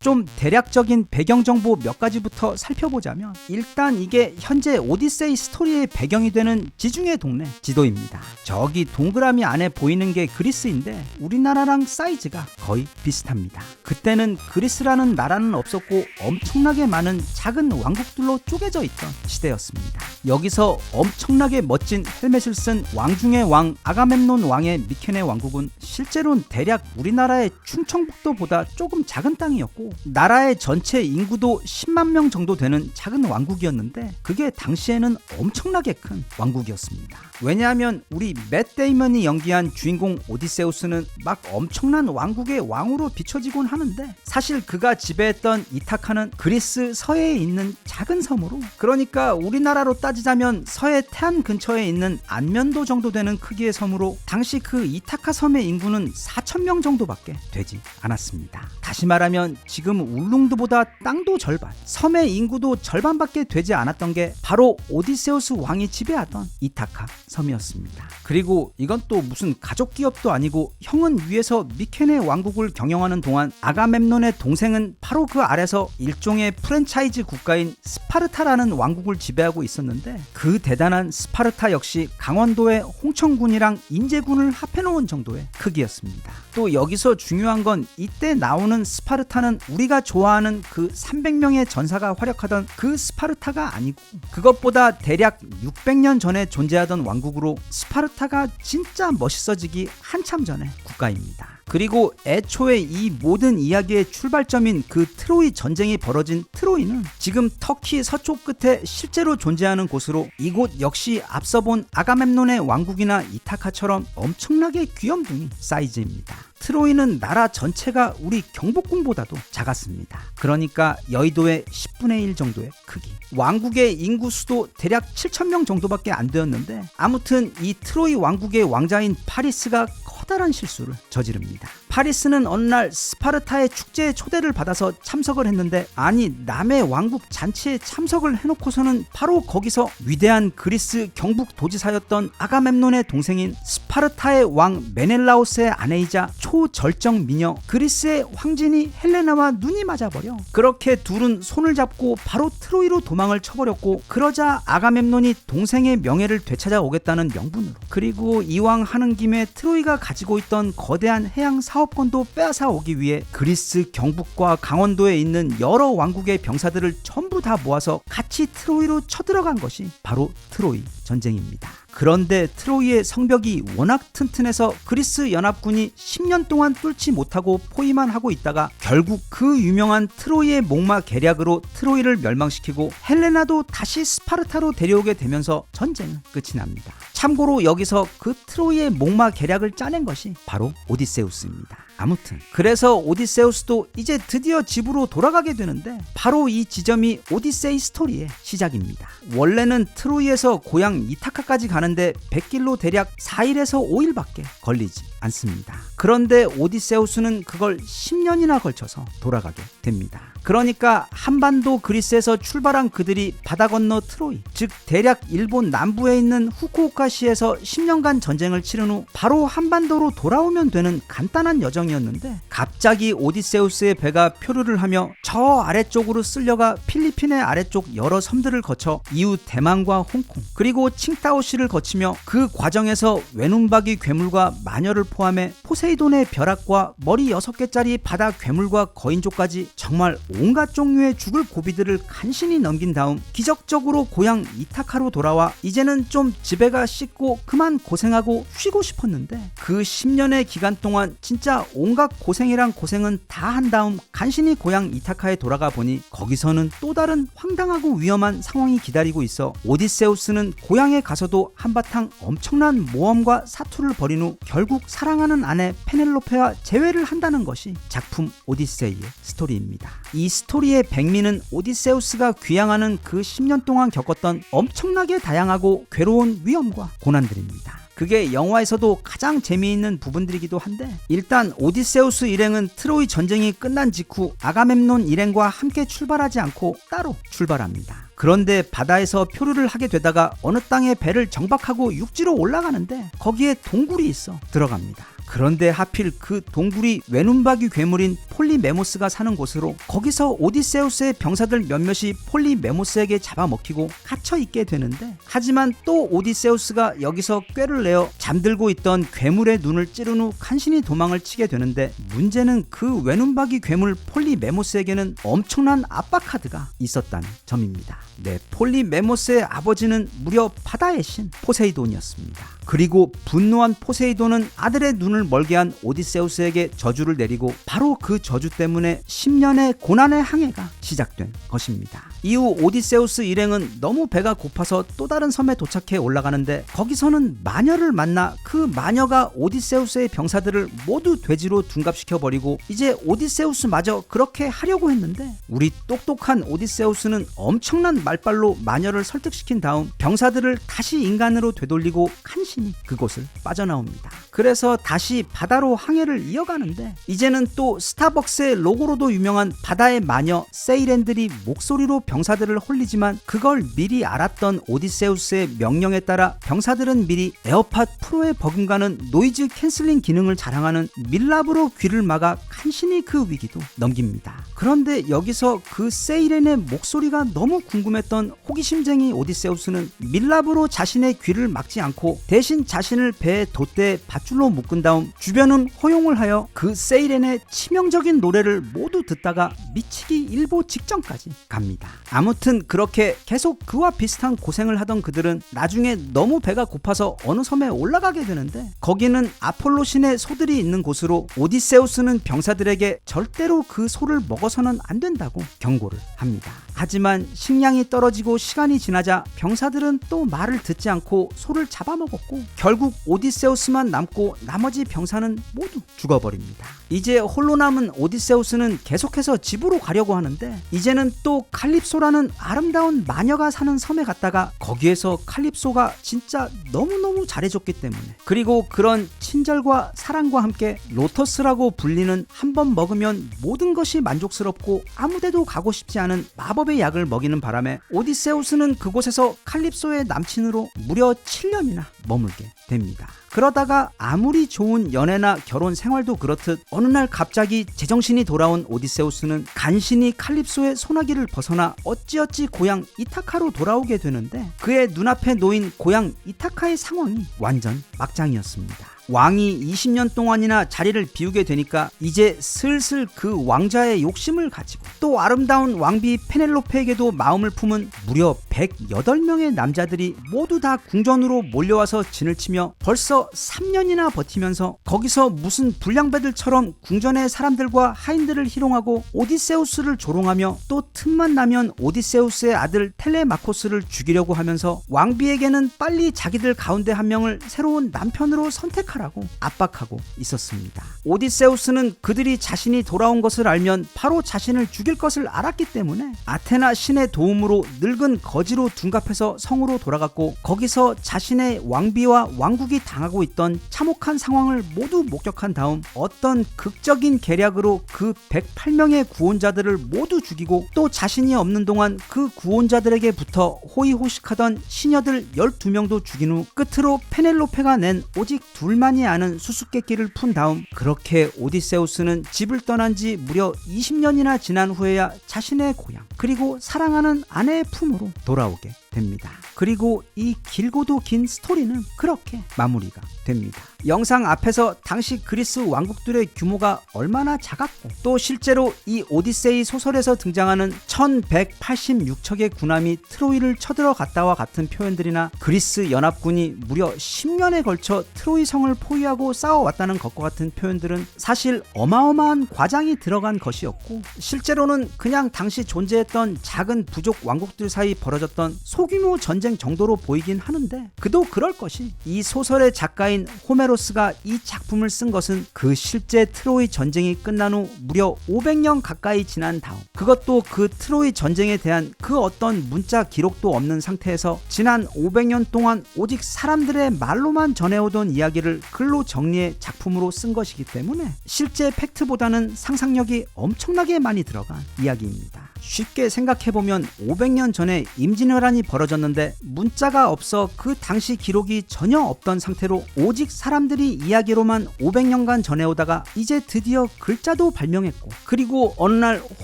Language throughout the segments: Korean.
좀 대략적인 배경 정보 몇 가지부터 살펴보자면, 일단 이게 현재 오디세이 스토리의 배경이 되는 지중해 동네 지도입니다. 저기 동그라미 안에 보이는 게 그리스인데 우리나라랑 사이즈가 거의 비슷합니다. 그때는 그리스라는 나라는 없었고 엄청나게 많은 작은 왕국들로 쪼개져 있던 시대였습니다. 여기서 엄청나게 멋진 헬멧을 쓴 왕 중의 왕 아가멤논 왕의 미케네 왕국은 실제로는 대략 우리나라의 충청북도보다 조금 작은 땅이었고, 나라의 전체 인구도 10만 명 정도 되는 작은 왕국이었는데 그게 당시에는 엄청나게 큰 왕국이었습니다. 왜냐하면 우리 맷 데이먼이 연기한 주인공 오디세우스는 막 엄청난 왕국의 왕으로 비춰지곤 하는데, 사실 그가 지배했던 이타카는 그리스 서해에 있는 작은 섬으로, 그러니까 우리나라로 따지자면 서해 태안 근처에 있는 안면도 정도 되는 크기의 섬으로, 당시 그 이타카 섬의 인구는 4,000명 정도밖에 되지 않았습니다. 다시 말하면 지금 울릉도보다 땅도 절반, 섬의 인구도 절반밖에 되지 않았던 게 바로 오디세우스 왕이 지배하던 이타카 섬이었습니다. 그리고 이건 또 무슨 가족 기업도 아니고, 형은 위에서 미케네 왕국을 경영하는 동안 아가멤논의 동생은 바로 그 아래서 일종의 프랜차이즈 국가인 스파르타라는 왕국을 지배하고 있었는데, 그 대단한 스파르타 역시 강원도의 홍천군이랑 인제군을 합해놓은 정도의 크기였습니다. 또 여기서 중요한 건, 이때 나오는 스파르타는 우리가 좋아하는 그 300명의 전사가 활약하던 그 스파르타가 아니고, 그것보다 대략 600년 전에 존재하던 왕국으로, 스파르타가 진짜 멋있어지기 한참 전의 국가입니다. 그리고 애초에 이 모든 이야기의 출발점인 그 트로이 전쟁이 벌어진 트로이는 지금 터키 서쪽 끝에 실제로 존재하는 곳으로, 이곳 역시 앞서 본 아가멤논의 왕국이나 이타카처럼 엄청나게 귀염둥이 사이즈입니다. 트로이는 나라 전체가 우리 경복궁보다도 작았습니다. 그러니까 여의도의 10분의 1 정도의 크기. 왕국의 인구 수도 대략 7,000명 정도밖에 안 되었는데, 아무튼 이 트로이 왕국의 왕자인 파리스가 커다란 실수를 저지릅니다. 파리스는 어느 날 스파르타의 축제에 초대를 받아서 참석을 했는데, 아니 남의 왕국 잔치에 참석을 해놓고서는 바로 거기서 위대한 그리스 경북 도지사였던 아가멤논의 동생인 스파르타의 왕 메넬라오스의 아내이자 초절정 미녀 그리스의 황진이 헬레나와 눈이 맞아버려, 그렇게 둘은 손을 잡고 바로 트로이로 도망을 쳐버렸고, 그러자 아가멤논이 동생의 명예를 되찾아오겠다는 명분으로, 그리고 이왕 하는 김에 트로이가 가지고 있던 거대한 해양 사업권도 빼앗아 오기 위해 그리스 경북과 강원도에 있는 여러 왕국의 병사들을 전부 다 모아서 같이 트로이로 쳐들어간 것이 바로 트로이 전쟁입니다. 그런데 트로이의 성벽이 워낙 튼튼해서 그리스 연합군이 10년 동안 뚫지 못하고 포위만 하고 있다가, 결국 그 유명한 트로이의 목마 계략으로 트로이를 멸망시키고 헬레나도 다시 스파르타로 데려오게 되면서 전쟁은 끝이 납니다. 참고로 여기서 그 트로이의 목마 계략을 짜낸 것이 바로 오디세우스입니다. 아무튼 그래서 오디세우스도 이제 드디어 집으로 돌아가게 되는데, 바로 이 지점이 오디세이 스토리의 시작입니다. 원래는 트로이에서 고향 이타카까지 가는데 100길로 대략 4일에서 5일밖에 걸리지 않습니다. 그런데 오디세우스는 그걸 10년이나 걸쳐서 돌아가게 됩니다. 그러니까 한반도 그리스에서 출발한 그들이 바다 건너 트로이, 즉 대략 일본 남부에 있는 후쿠오카시에서 10년간 전쟁을 치른 후 바로 한반도로 돌아오면 되는 간단한 여정이었는데, 갑자기 오디세우스의 배가 표류를 하며 저 아래쪽으로 쓸려가 필리핀의 아래쪽 여러 섬들을 거쳐 이후 대만과 홍콩, 그리고 칭따오시를 거치며, 그 과정에서 외눈박이 괴물과 마녀를 포함해 포세이돈의 벼락과 머리 6개짜리 바다 괴물과 거인족까지 정말 온갖 종류의 죽을 고비들을 간신히 넘긴 다음 기적적으로 고향 이타카로 돌아와 이제는 좀 집에가 씻고 그만 고생하고 쉬고 싶었는데, 그 10년의 기간 동안 진짜 온갖 고생이란 고생은 다 한 다음 간신히 고향 이타카에 돌아가 보니 거기서는 또 다른 황당하고 위험한 상황이 기다리고 있어, 오디세우스는 고향에 가서도 한바탕 엄청난 모험과 사투를 벌인 후 결국 사랑하는 아내 페넬로페와 재회를 한다는 것이 작품 오디세이의 스토리입니다. 이 스토리의 백미는 오디세우스가 귀향하는 그 10년 동안 겪었던 엄청나게 다양하고 괴로운 위험과 고난들입니다. 그게 영화에서도 가장 재미있는 부분들이기도 한데, 일단 오디세우스 일행은 트로이 전쟁이 끝난 직후 아가멤논 일행과 함께 출발하지 않고 따로 출발합니다. 그런데 바다에서 표류를 하게 되다가 어느 땅에 배를 정박하고 육지로 올라가는데 거기에 동굴이 있어 들어갑니다. 그런데 하필 그 동굴이 외눈박이 괴물인 폴리메모스가 사는 곳으로 거기서 오디세우스의 병사들 몇몇이 폴리메모스에게 잡아먹히고 갇혀있게 되는데, 하지만 또 오디세우스가 여기서 꾀를 내어 잠들고 있던 괴물의 눈을 찌른 후 간신히 도망을 치게 되는데, 문제는 그 외눈박이 괴물 폴리메모스에게는 엄청난 압박 카드가 있었다는 점입니다. 네, 폴리메모스의 아버지는 무려 바다의 신 포세이돈이었습니다. 그리고 분노한 포세이돈은 아들의 눈을 멀게 한 오디세우스에게 저주를 내리고 바로 그 저주 때문에 10년의 고난의 항해가 시작된 것입니다. 이후 오디세우스 일행은 너무 배가 고파서 또 다른 섬에 도착해 올라가는데, 거기서는 마녀를 만나 그 마녀가 오디세우스의 병사들을 모두 돼지로 둔갑시켜버리고 이제 오디세우스마저 그렇게 하려고 했는데, 우리 똑똑한 오디세우스는 엄청난 말발로 마녀를 설득시킨 다음 병사들을 다시 인간으로 되돌리고 간신히 그곳을 빠져나옵니다. 그래서 다시 바다로 항해를 이어가는데, 이제는 또 스타벅스의 로고로도 유명한 바다의 마녀 세이렌들이 목소리로 병사들을 홀리지만, 그걸 미리 알았던 오디세우스의 명령에 따라 병사들은 미리 에어팟 프로에 버금가는 노이즈 캔슬링 기능을 자랑하는 밀랍으로 귀를 막아 간신히 그 위기도 넘깁니다. 그런데 여기서 그 세이렌의 목소리가 너무 궁금했던 호기심쟁이 오디세우스는 밀랍으로 자신의 귀를 막지 않고 대신 자신을 배의 돛대에 밧줄로 묶은 다음 주변은 허용을 하여 그 세이렌의 치명적인 노래를 모두 듣다가 미치기 일보 직전까지 갑니다. 아무튼 그렇게 계속 그와 비슷한 고생을 하던 그들은 나중에 너무 배가 고파서 어느 섬에 올라가게 되는데, 거기는 아폴로 신의 소들이 있는 곳으로 오디세우스는 병사들에게 절대로 그 소를 먹어서는 안 된다고 경고를 합니다. 하지만 식량이 떨어지고 시간이 지나자 병사들은 또 말을 듣지 않고 소를 잡아먹었고, 결국 오디세우스만 남고 나머지 병사는 모두 죽어버립니다. 이제 홀로 남은 오디세우스는 계속해서 집으로 가려고 하는데, 이제는 또 칼립소라는 아름다운 마녀가 사는 섬에 갔다가 거기에서 칼립소가 진짜 너무너무 잘해줬기 때문에, 그리고 그런 친절과 사랑과 함께 로터스라고 불리는 한 번 먹으면 모든 것이 만족스럽고 아무데도 가고 싶지 않은 마법의 약을 먹이는 바람에 오디세우스는 그곳에서 칼립소의 남친으로 무려 7년이나 머물게 됩니다. 그러다가 아무리 좋은 연애나 결혼 생활도 그렇듯 어느 날 갑자기 제정신이 돌아온 오디세우스는 간신히 칼립소의 소나기를 벗어나 어찌어찌 고향 이타카로 돌아오게 되는데, 그의 눈앞에 놓인 고향 이타카의 상황이 완전 막장이었습니다. 왕이 20년 동안이나 자리를 비우게 되니까 이제 슬슬 그 왕자의 욕심을 가지고 또 아름다운 왕비 페넬로페에게도 마음을 품은 무려 108명의 남자들이 모두 다 궁전으로 몰려와서 진을 치며 벌써 3년이나 버티면서 거기서 무슨 불량배들처럼 궁전의 사람들과 하인들을 희롱하고 오디세우스를 조롱하며 또 틈만 나면 오디세우스의 아들 텔레마코스를 죽이려고 하면서 왕비에게는 빨리 자기들 가운데 한 명을 새로운 남편으로 선택하라고 압박하고 있었습니다. 오디세우스는 그들이 자신이 돌아온 것을 알면 바로 자신을 죽일 것을 알았기 때문에 아테나 신의 도움으로 늙은 거지로 둔갑해서 성으로 돌아갔고, 거기서 자신의 왕비와 왕국이 당하고 있던 참혹한 상황을 모두 목격한 다음 어떤 극적인 계략으로 그 108명의 구원자들을 모두 죽이고, 또 자신이 없는 동안 그 구원자들에게 붙어 호의호식하던 시녀들 12명도 죽인 후 끝으로 페넬로페가 낸 오직 둘만이 아는 수수께끼를 푼 다음, 그렇게 오디세우스는 집을 떠난 지 무려 20년이나 지난 후에야 자신의 고향 그리고 사랑하는 아내의 품으로 돌아오게 됩니다. 그리고 이 길고도 긴 스토리는 그렇게 마무리가 됩니다. 영상 앞에서 당시 그리스 왕국들의 규모가 얼마나 작았고, 또 실제로 이 오디세이 소설에서 등장하는 1186척의 군함이 트로이를 쳐들어갔다와 같은 표현들이나 그리스 연합군이 무려 10년에 걸쳐 트로이 성을 포위하고 싸워왔다는 것과 같은 표현들은 사실 어마어마한 과장이 들어간 것이었고, 실제로는 그냥 당시 존재했던 작은 부족 왕국들 사이 벌어졌던 소규모 전쟁 정도로 보이긴 하는데, 그도 그럴 것이 이 소설의 작가인 호메로스가 이 작품을 쓴 것은 그 실제 트로이 전쟁이 끝난 후 무려 500년 가까이 지난 다음, 그것도 그 트로이 전쟁에 대한 그 어떤 문자 기록도 없는 상태에서 지난 500년 동안 오직 사람들의 말로만 전해오던 이야기를 글로 정리해 작품으로 쓴 것이기 때문에 실제 팩트보다는 상상력이 엄청나게 많이 들어간 이야기입니다. 쉽게 생각해보면 500년 전에 임진왜란이 벌어졌는데 문자가 없어 그 당시 기록이 전혀 없던 상태로 오직 사람들이 이야기로만 500년간 전해오다가 이제 드디어 글자도 발명했고, 그리고 어느 날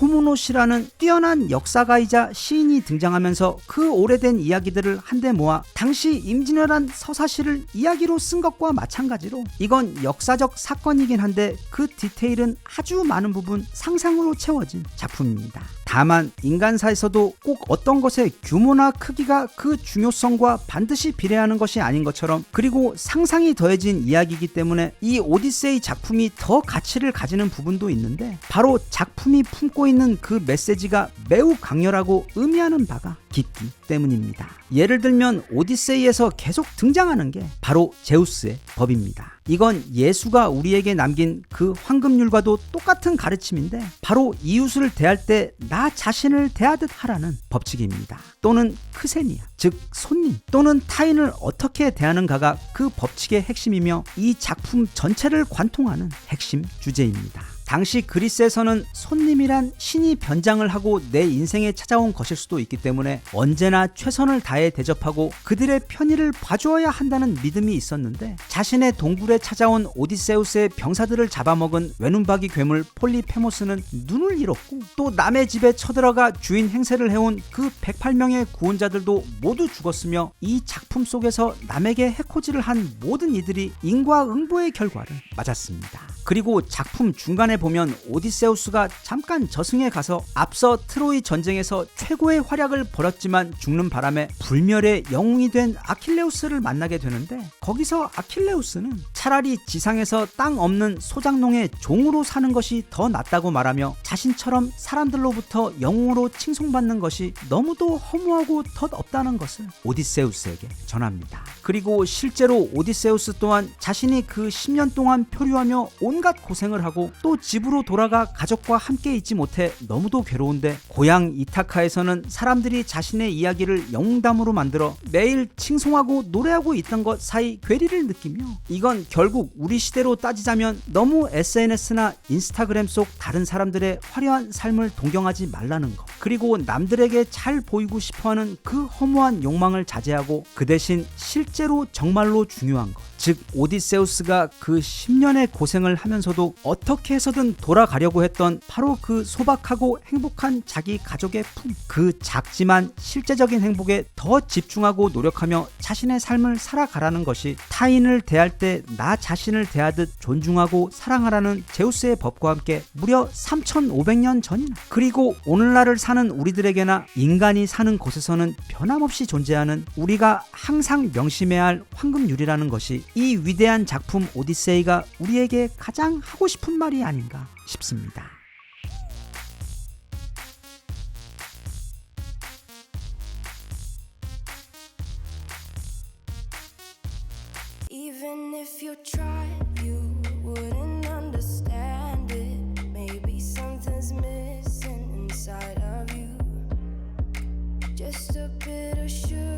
호무노시라는 뛰어난 역사가이자 시인이 등장하면서 그 오래된 이야기들을 한데 모아 당시 임진왜란 서사시를 이야기로 쓴 것과 마찬가지로 이건 역사적 사건이긴 한데 그 디테일은 아주 많은 부분 상상으로 채워진 작품입니다. 다만 인간사에서도 꼭 어떤 것의 규모나 크기가 그 중요성과 반드시 비례하는 것이 아닌 것처럼, 그리고 상상이 더해진 이야기이기 때문에 이 오디세이 작품이 더 가치를 가지는 부분도 있는데, 바로 작품이 품고 있는 그 메시지가 매우 강렬하고 의미하는 바가 깊기 때문입니다. 예를 들면 오디세이에서 계속 등장하는 게 바로 제우스의 법입니다. 이건 예수가 우리에게 남긴 그 황금률과도 똑같은 가르침인데, 바로 이웃을 대할 때 나 자신을 대하듯 하라는 법칙입니다. 또는 크세니아, 즉 손님 또는 타인을 어떻게 대하는가가 그 법칙의 핵심이며 이 작품 전체를 관통하는 핵심 주제입니다. 당시 그리스에서는 손님이란 신이 변장을 하고 내 인생에 찾아온 것일 수도 있기 때문에 언제나 최선을 다해 대접하고 그들의 편의를 봐주어야 한다는 믿음이 있었는데, 자신의 동굴에 찾아온 오디세우스의 병사들을 잡아먹은 외눈박이 괴물 폴리페모스는 눈을 잃었고, 또 남의 집에 쳐들어가 주인 행세를 해온 그 108명의 구원자들도 모두 죽었으며, 이 작품 속에서 남에게 해코지를 한 모든 이들이 인과응보의 결과를 맞았습니다. 그리고 작품 중간에 보면 오디세우스가 잠깐 저승에 가서 앞서 트로이 전쟁에서 최고의 활약을 벌였지만 죽는 바람에 불멸의 영웅이 된 아킬레우스를 만나게 되는데, 거기서 아킬레우스는 차라리 지상에서 땅 없는 소작농의 종으로 사는 것이 더 낫다고 말하며 자신처럼 사람들로부터 영웅으로 칭송받는 것이 너무도 허무하고 덧없다는 것을 오디세우스에게 전합니다. 그리고 실제로 오디세우스 또한 자신이 그 10년 동안 표류하며 온갖 고생을 하고 또 집으로 돌아가 가족과 함께 있지 못해 너무도 괴로운데, 고향 이타카에서는 사람들이 자신의 이야기를 영웅담으로 만들어 매일 칭송하고 노래하고 있던 것 사이 괴리를 느끼며, 이건 결국 우리 시대로 따지자면 너무 SNS나 인스타그램 속 다른 사람들의 화려한 삶을 동경하지 말라는 것, 그리고 남들에게 잘 보이고 싶어하는 그 허무한 욕망을 자제하고 그 대신 실제로 정말로 중요한 것, 즉 오디세우스가 그 10년의 고생을 하면서도 어떻게 해서든 돌아가려고 했던 바로 그 소박하고 행복한 자기 가족의 품, 그 작지만 실제적인 행복에 더 집중하고 노력하며 자신의 삶을 살아가라는 것이 타인을 대할 때 나 자신을 대하듯 존중하고 사랑하라는 제우스의 법과 함께 무려 3500년 전이나, 그리고 오늘날을 사는 우리들에게나 인간이 사는 곳에서는 변함없이 존재하는 우리가 항상 명심해야 할 황금률이라는 것이 이 위대한 작품 오디세이가 우리에게 가장 하고 싶은 말이 아닌가 싶습니다. Even if you tried, you wouldn't understand it. Maybe something's missing inside of you. Just a bit of sugar.